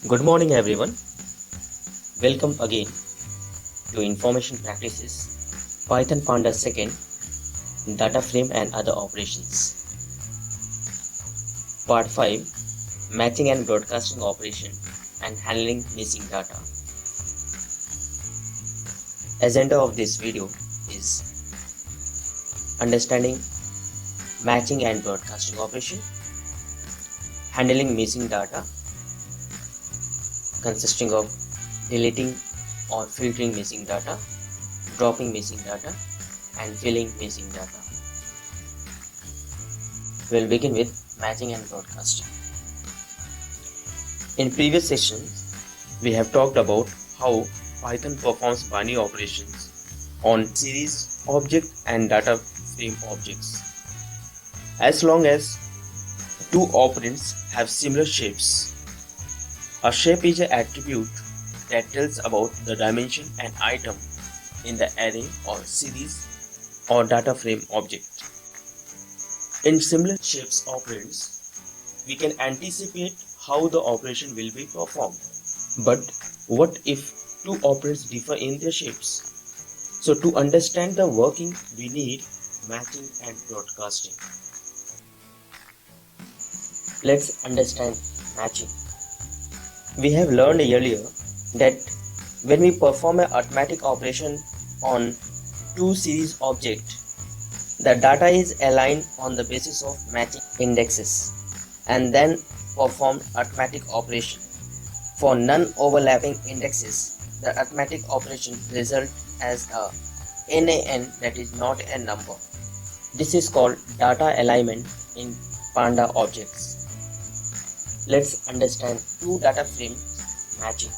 Good morning, everyone. Welcome again to Information Practices Python Panda 2nd Data Frame and Other Operations. Part 5 Matching and Broadcasting Operation and Handling Missing Data. Agenda of this video is understanding matching and broadcasting operation, handling missing data consisting of deleting or filtering missing data, dropping missing data, and filling missing data. We'll begin with matching and broadcasting. In previous sessions, we have talked about how Python performs binary operations on series object and data frame objects. As long as two operands have similar shapes. A shape is an attribute that tells about the dimension and item in the array or series or data frame object. In similar shapes operands, we can anticipate how the operation will be performed. But what if two operands differ in their shapes? So to understand the working, we need matching and broadcasting. Let's understand matching. We have learned earlier that when we perform an arithmetic operation on two series objects, the data is aligned on the basis of matching indexes and then perform arithmetic operation. For non-overlapping indexes, the arithmetic operation results as a NaN, that is not a number. This is called data alignment in Panda objects. Let's understand two data frames matching.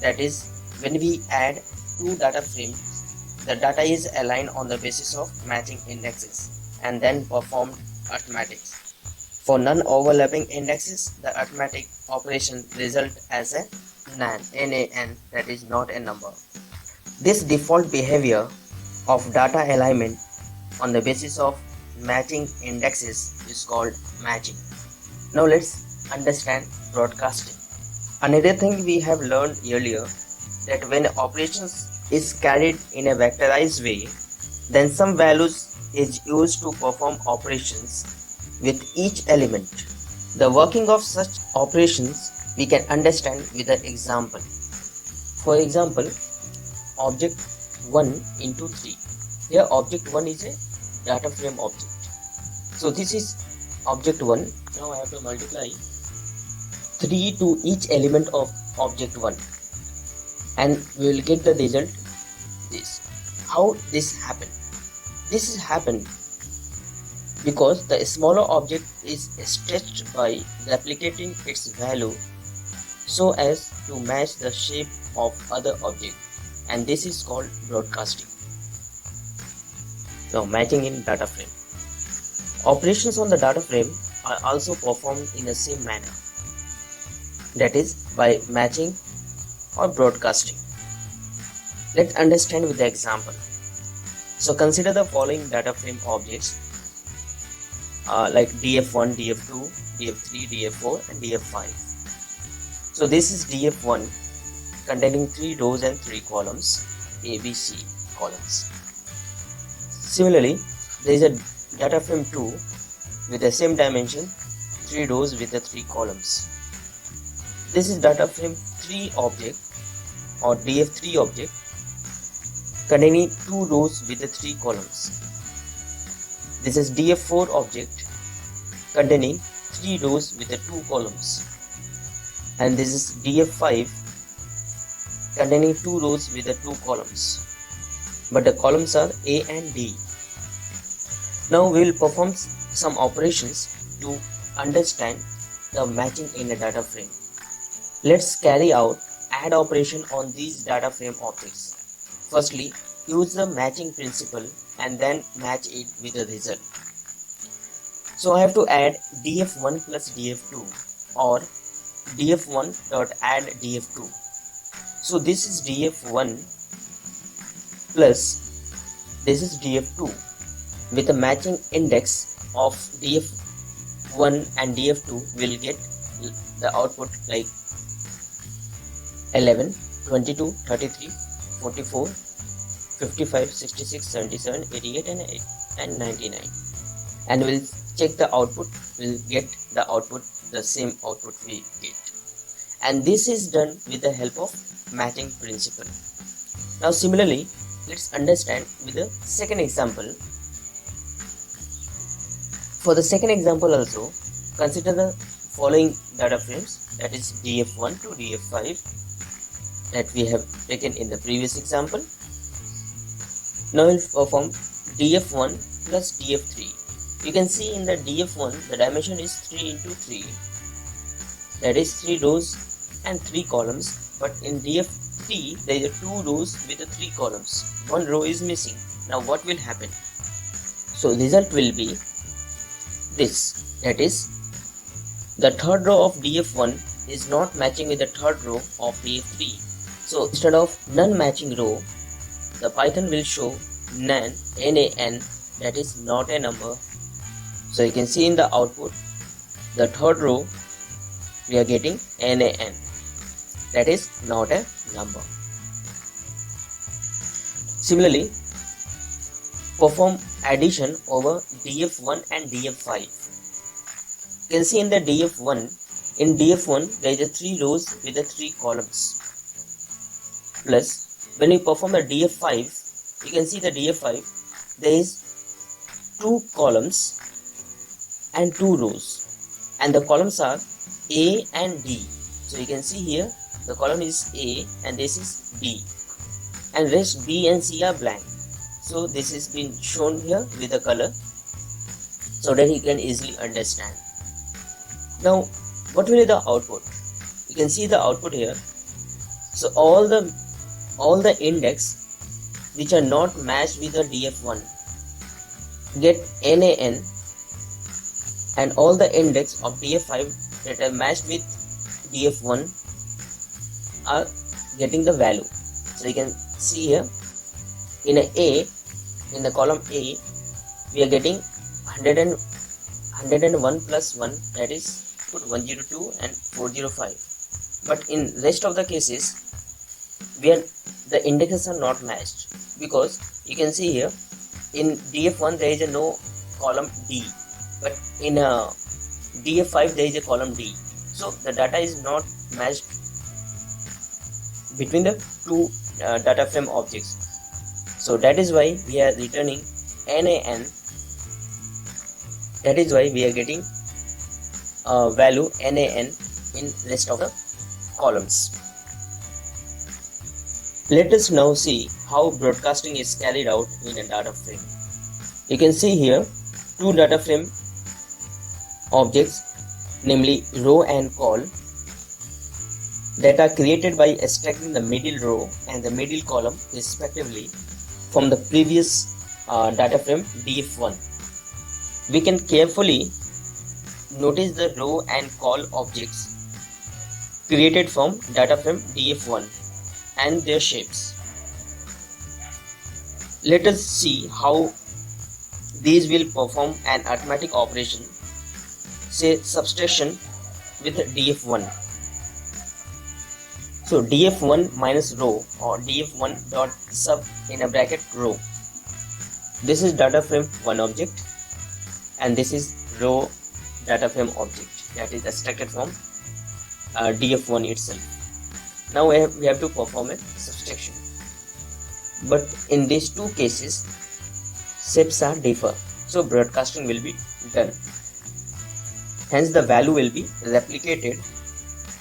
That is, when we add two data frames, the data is aligned on the basis of matching indexes and then performed arithmetics. For non-overlapping indexes, the arithmetic operation results as a NaN, that is not a number. This default behavior of data alignment on the basis of matching indexes is called matching. Now let's understand broadcasting. Another thing we have learned earlier, that when operations is carried in a vectorized way, then some values is used to perform operations with each element. The working of such operations we can understand with an example. For example, object 1 into 3. Here object 1 is a data frame object. So this is object 1. Now I have to multiply 3 to each element of object 1 and we will get the result this. How this happened? This is happened because the smaller object is stretched by replicating its value so as to match the shape of other object, and this is called broadcasting. Now matching in data frame. Operations on the data frame are also performed in the same manner, that is by matching or broadcasting. Let's understand with the example. So consider the following data frame objects like df1, df2, df3, df4 and df5. So this is df1 containing 3 rows and 3 columns, a, b, c columns. Similarly, there is a data frame 2 with the same dimension, 3 rows with the 3 columns. This is data frame 3 object or df3 object containing 2 rows with the 3 columns. This is df4 object containing 3 rows with the 2 columns. And this is df5 containing 2 rows with the 2 columns. But the columns are A and D. Now we will perform some operations to understand the matching in a data frame. Let's carry out add operation on these data frame objects. Firstly, use the matching principle and then match it with the result. So I have to add df1 plus df2 or df1 dot add df2. So this is df1 plus this is df2 with a matching index of df1 and df2 will get the output like 11, 22, 33, 44, 55, 66, 77, 88 and 99. And we'll check the output, we'll get the output, the same output we get. And this is done with the help of matching principle. Now similarly, let's understand with the second example. For the second example also, consider the following data frames, that is DF1 to DF5 that we have taken in the previous example. Now we'll perform DF1 plus DF3. You can see in the DF1 the dimension is 3 into 3, that is 3 rows and 3 columns, but in DF3 there is 2 rows with the 3 columns. 1 row is missing. Now what will happen? So result will be this, that is the third row of DF1 is not matching with the third row of DF3. So instead of none matching row, the Python will show NaN, NaN, that is not a number. So you can see in the output, the third row we are getting NaN, that is not a number. Similarly, perform addition over DF1 and DF5. You can see in the DF1 there is a 3 rows with the 3 columns. Plus, when you perform the DF5, you can see the DF5 there is 2 columns and 2 rows, and the columns are A and D. So you can see here the column is A and this is D, and rest B and C are blank. So this is been shown here with the color so that you can easily understand. Now what will be the output? You can see the output here. So all the index which are not matched with the DF1 get NaN, and all the index of DF5 that are matched with DF1 are getting the value. So you can see here in the column A we are getting 101 plus 1, that is put 102 and 405. But in rest of the cases the indexes are not matched, because you can see here in DF1 there is no column D, but in DF5 there is a column D. So the data is not matched between the two data frame objects. So that is why we are returning NaN. That is why we are getting value NaN in rest of the columns. Let us now see how broadcasting is carried out in a data frame. You can see here 2 data frame objects, namely row and col, that are created by extracting the middle row and the middle column respectively from the previous data frame DF1. We can carefully notice the row and col objects created from data frame DF1 and their shapes. Let us see how these will perform an arithmetic operation, say subtraction with DF1. So DF1 minus row, or DF1 dot sub in a bracket row. This is data frame 1 object, and this is row data frame object that is extracted from DF1 itself. Now we have to perform a subtraction, but in these 2 cases shapes are differ, so broadcasting will be done. Hence the value will be replicated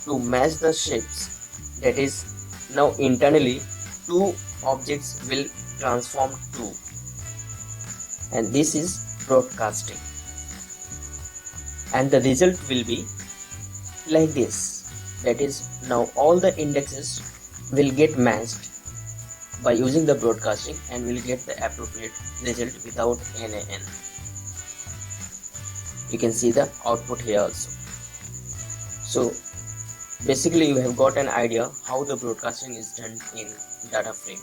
to match the shapes. That is, now internally 2 objects will transform to, and this is broadcasting, and the result will be like this. That is, now all the indexes will get matched by using the broadcasting, and will get the appropriate result without NaN. You can see the output here also. So basically you have got an idea how the broadcasting is done in data frame.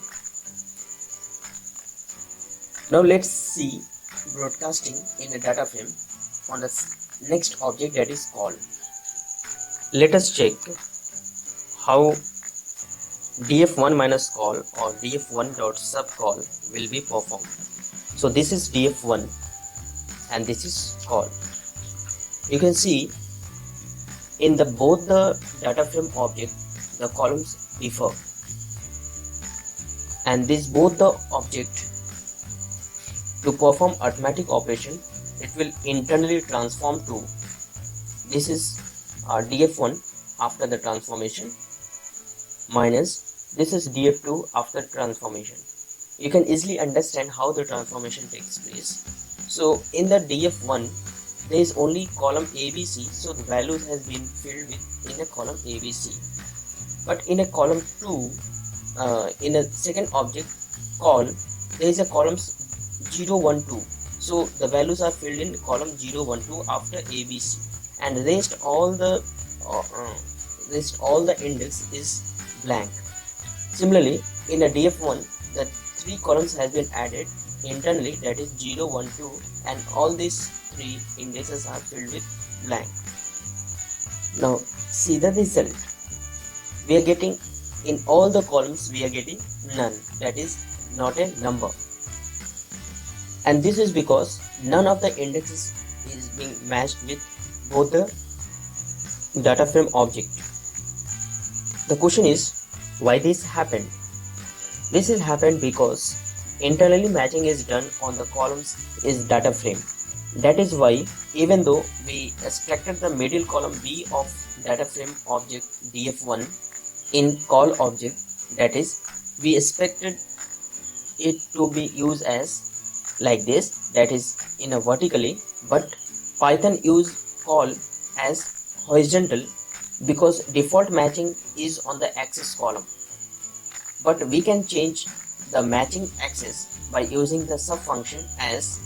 Now let's see broadcasting in a data frame on the next object, that is call. Let us check how df1 minus call or df1 dot sub call will be performed. So this is df1 and this is call. You can see in the both the data frame object the columns differ, and this both the object to perform arithmetic operation it will internally transform to this is df1 after the transformation minus this is df2 after transformation. You can easily understand how the transformation takes place. So in the df1 there is only column ABC, so the values has been filled with in a column ABC. But in a column 2, in a second object call, there is a column 0, 1, 2. So the values are filled in column 0, 1, 2 after ABC, and rest all the index is blank. Similarly, in a df1, the 3 columns has been added internally, that is 0, 1, 2, and all these 3 indexes are filled with blank. Now see the result. We are getting in all the columns we are getting none, that is not a number, and this is because none of the indexes is being matched with both the data frame object. The question is why this happened. This is happened because internally matching is done on the columns is data frame. That is why even though we extracted the middle column B of data frame object df1 in call object, that is we expected it to be used as like this, that is in a vertically, but Python use call as horizontal because default matching is on the axis column. But we can change the matching axis by using the sub function as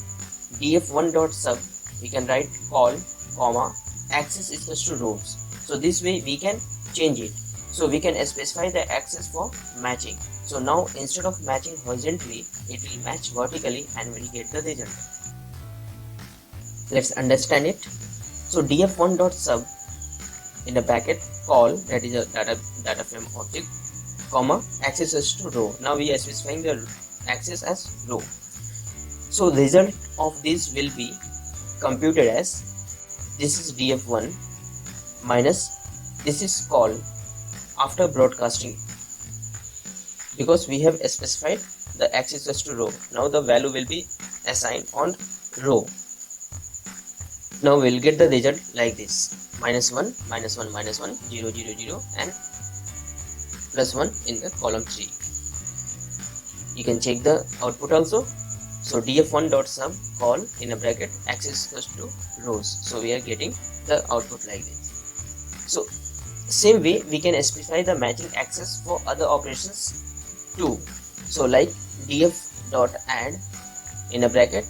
df1.sub. We can write call comma axis is equals to rows. So this way we can change it. So we can specify the axis for matching. So now instead of matching horizontally, it will match vertically and we'll get the result. Let's understand it. So df1.sub in the bracket call, that is a data frame object, comma axis is to row. Now we are specifying the axis as row. So result of this will be computed as this is df1 minus this is call after broadcasting, because we have specified the axis as to row. Now the value will be assigned on row. Now we'll get the result like this: minus 1, minus 1, minus 1, 0, 0, 0, and plus 1 in the column 3. You can check the output also. So df1.sub call in a bracket axis equals to rows. So we are getting the output like this. So same way we can specify the matching axis for other operations too. So like df.add in a bracket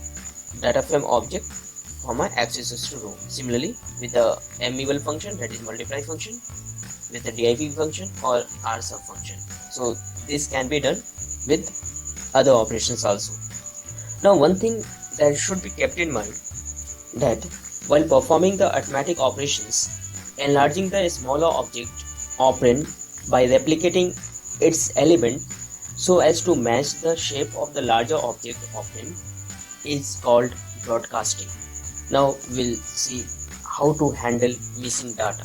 data frame object comma axis is to row. Similarly with the meval function, that is multiply function, with the div function or r sub function. So this can be done with other operations also. Now one thing that should be kept in mind, that while performing the arithmetic operations, enlarging the smaller object operand by replicating its element so as to match the shape of the larger object operand is called broadcasting. Now we'll see how to handle missing data.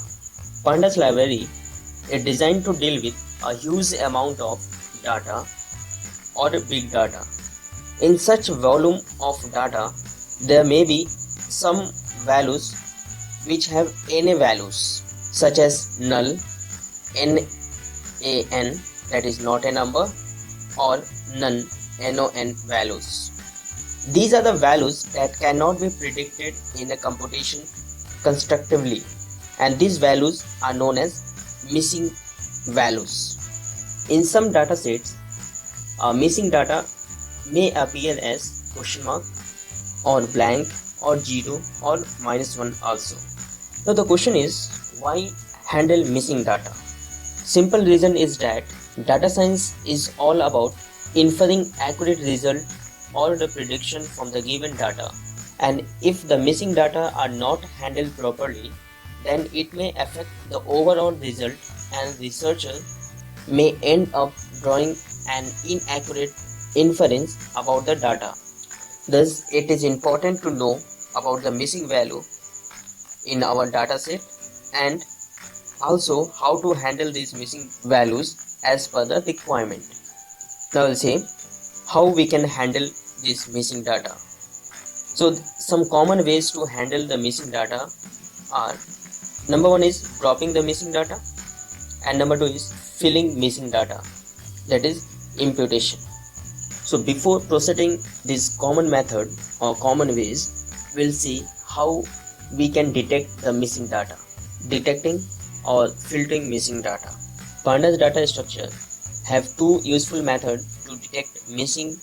Pandas library is designed to deal with a huge amount of data or big data. In such volume of data, there may be some values which have n values, such as null, nan, that is not a number, or none, non values. These are the values that cannot be predicted in a computation constructively, and these values are known as missing values. In some data sets, missing data may appear as question mark or blank or 0 or minus 1 also. Now the question is, why handle missing data? Simple reason is that data science is all about inferring accurate result or the prediction from the given data, and if the missing data are not handled properly, then it may affect the overall result and researcher may end up drawing an inaccurate inference about the data. Thus, it is important to know about the missing value in our dataset and also how to handle these missing values as per the requirement. Now we'll see how we can handle this missing data. So some common ways to handle the missing data are: number one is dropping the missing data, and number two is filling missing data, that is imputation. So before proceeding this common method or common ways, we'll see how we can detect the missing data. Detecting or filtering missing data. Pandas data structure have two useful methods to detect missing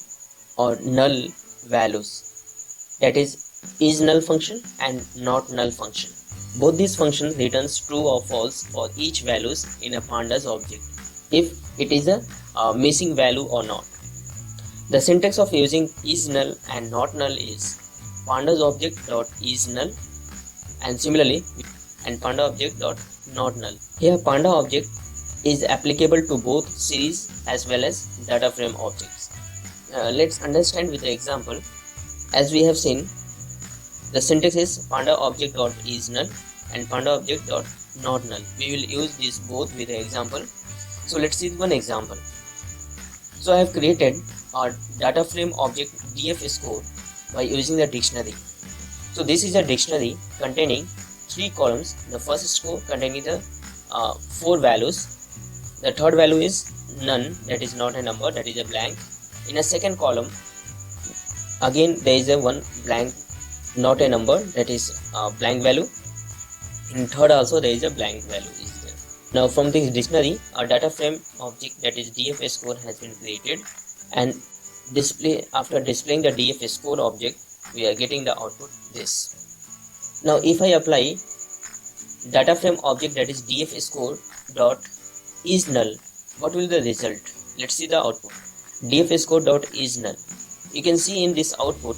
or null values, that is null function and not null function. Both these functions returns true or false for each values in a pandas object if it is a missing value or not. The syntax of using is null and not null is pandas object dot is null and similarly and panda object dot not null. Here panda object is applicable to both series as well as data frame objects. Let's understand with the example. As we have seen, the syntax is panda object dot is null and panda object dot not null. We will use these both with the example. So let's see one example. So I have created a data frame object df score by using the dictionary. So this is a dictionary containing 3 columns. The first score containing the 4 values. The third value is none, that is not a number, that is a blank. In a second column, again there is a one blank, not a number, that is a blank value. In third also there is a blank value is there. Now from this dictionary, a data frame object that is df score has been created, and after displaying the df score object, we are getting the output this. Now if I apply data frame object that is df score dot is null, what will the result? Let's see the output. df score dot is null. You can see in this output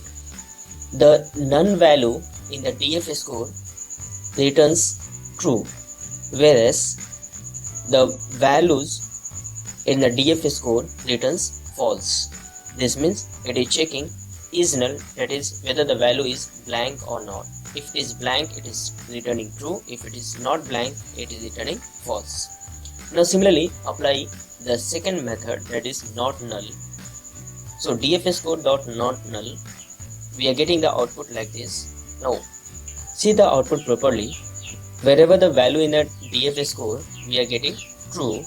the none value in the df score returns true, whereas the values in the df score returns false. This means it is checking is null, that is whether the value is blank or not. If it is blank, it is returning true. If it is not blank, it is returning false. Now similarly apply the second method, that is not null. So df score dot not null, we are getting the output like this. Now see the output properly. Wherever the value in the df score, we are getting true,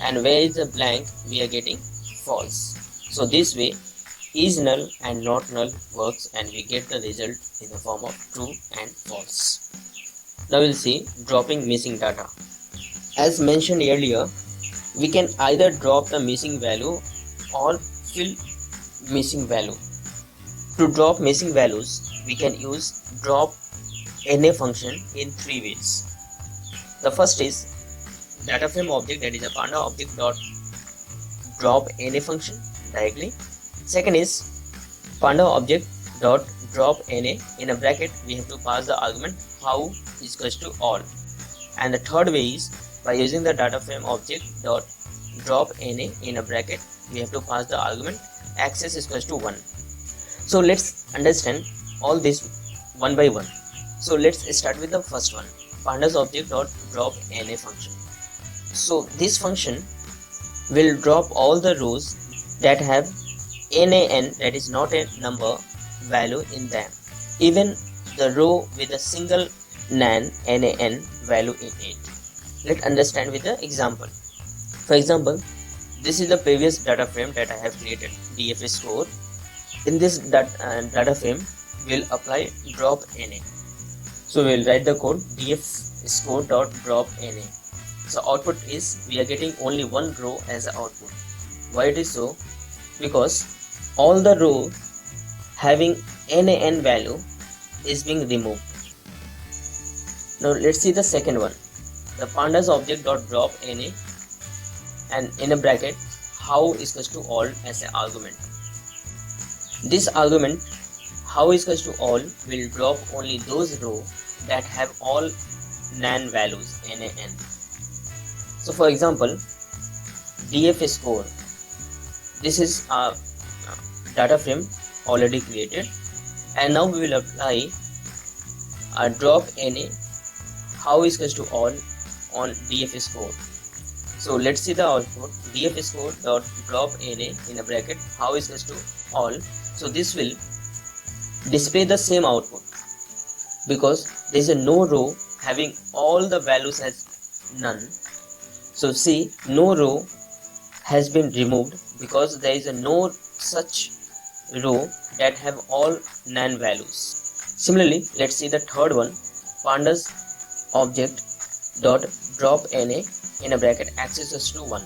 and where is the blank, we are getting false. So this way is null and not null works, and we get the result in the form of true and false. Now we'll see dropping missing data. As mentioned earlier, we can either drop the missing value or fill missing value. To drop missing values, we can use drop na function in 3 ways. The first is data frame object, that is a panda object dot drop na function directly. Second is panda object dot drop na, in a bracket we have to pass the argument how is equals to all. And the third way is by using the data frame object dot drop na, in a bracket we have to pass the argument access is equals to 1. So let's understand all this one by one. So let's start with the first one, pandas object dot drop na function. So this function will drop all the rows that have nan, that is not a number, value in them, even the row with a single nan value in it. Let's understand with the example. For example, this is the previous data frame that I have created, df score. In this data frame, we'll apply drop na. So we'll write the code df score dot drop na. So output is we are getting only one row as an output. Why it is so? Because all the row having nan value is being removed. Now let's see the second one, the pandas object dot drop na, and in a bracket how is equals to all as an argument. This argument how is equals to all will drop only those rows that have all nan values, NaN. So for example, df score, this is a data frame already created, and now we will apply a drop NA how is equals to all on df score. So let's see the output. Df score dot drop NA in a bracket how is equals to all. So this will display the same output because there is a no row having all the values as none. So see, no row has been removed because there is a no such row that have all nan values. Similarly, let's see the third one. Pandas object dot drop NA in a bracket accesses to 1.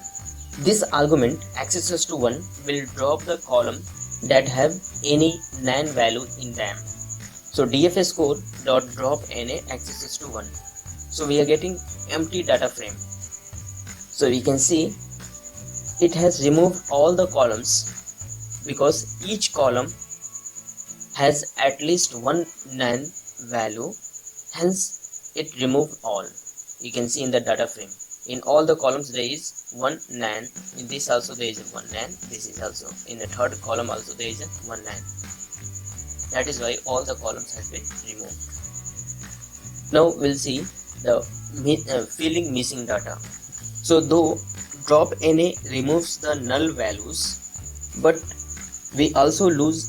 This argument accesses to 1 will drop the column that have any nan value in them. So df score dot drop NA accesses to 1. So we are getting empty data frame. So we can see it has removed all the columns because each column has at least one nan value, hence it removed all. You can see in the data frame, in all the columns there is one nan, in this also there is one nan, this is also, in the third column also there is one nan. That is why all the columns have been removed. Now we'll see the filling missing data. So though drop NA removes the null values, but we also lose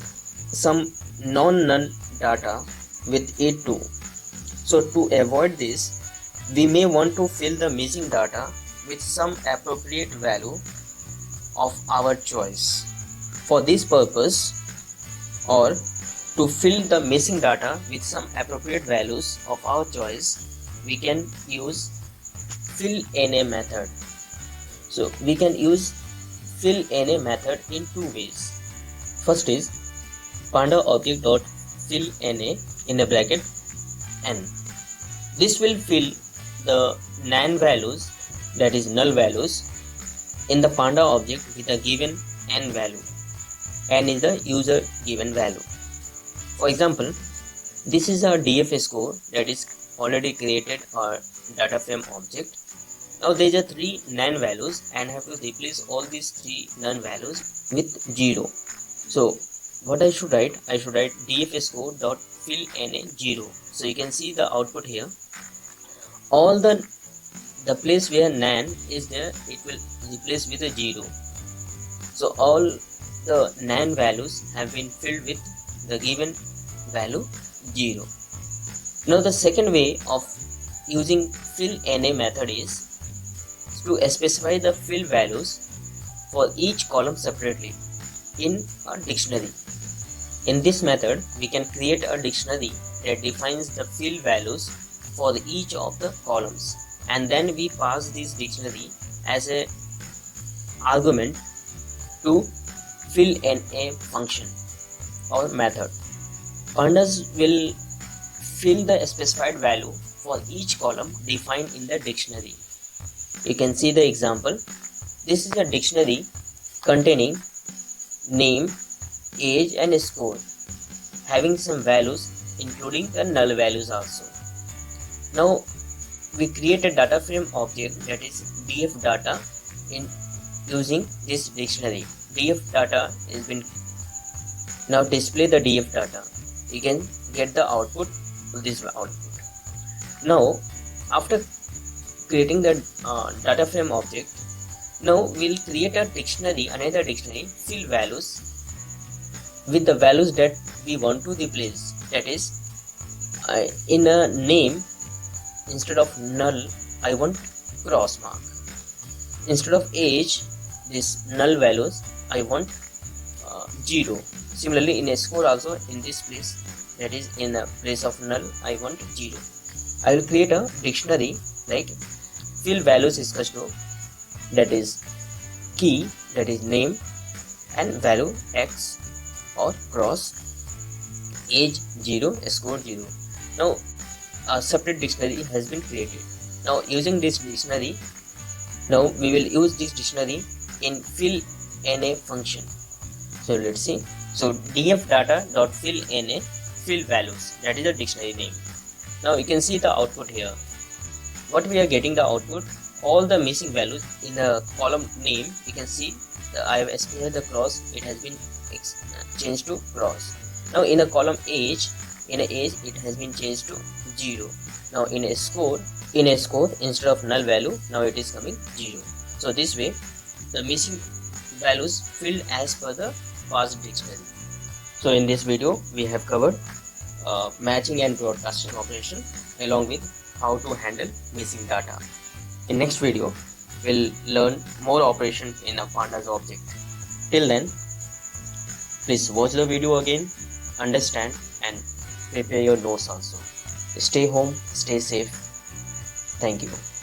some non-null data with it too. So to avoid this, we may want to fill the missing data with some appropriate value of our choice. For this purpose, or to fill the missing data with some appropriate values of our choice, we can use fill NA method. So we can use fill NA method in two ways. First is panda object dot fill NA in a bracket n. This will fill the nan values, that is null values, in the panda object with a given n value. N is the user given value. For example, this is a df score that is already created a data frame object. Now there is a 3 nan values and I have to replace all these 3 nan values with 0. So what I should write? I should write df score dot fill NA 0. So you can see the output here. All the place where nan is there, it will replace with a 0. So all the nan values have been filled with the given value 0. Now the second way of using fill NA method is to specify the fill values for each column separately in a dictionary. In this method, we can create a dictionary that defines the fill values for each of the columns, and then we pass this dictionary as a argument to fill NA function or method. Pandas will fill the specified value for each column defined in the dictionary. You can see the example. This is a dictionary containing name, age and score, having some values including the null values also. Now we create a data frame object, that is df data, in using this dictionary. Df data has been, now display the df data. You can get the output, this output. Now after creating the data frame object, now we'll create a dictionary, another dictionary, fill values with the values that we want to replace. That is, in a name, instead of null, I want cross mark. Instead of age, this null values, I want 0. Similarly, in a score also, in this place, that is in the place of null, I want 0. I will create a dictionary like fill values is equal to, that is key, that is name, and value x or cross, age 0, score 0. Now a separate dictionary has been created. Now using this dictionary, now we will use this dictionary in fill NA function. So let's see. So df data dot fill NA fill values, that is the dictionary name. Now you can see the output here. what we are getting the output, all the missing values in the column name. You can see I have estimated the cross, it has been changed to cross. Now in a column age, it has been changed to 0. Now in a score, instead of null value, now it is coming 0. So this way the missing values filled as per the parsed dictionary. So in this video we have covered matching and broadcasting operation along with how to handle missing data. In next video we'll learn more operation in a pandas object. Till then, please watch the video again, understand and prepare your notes also. Stay home, stay safe. Thank you.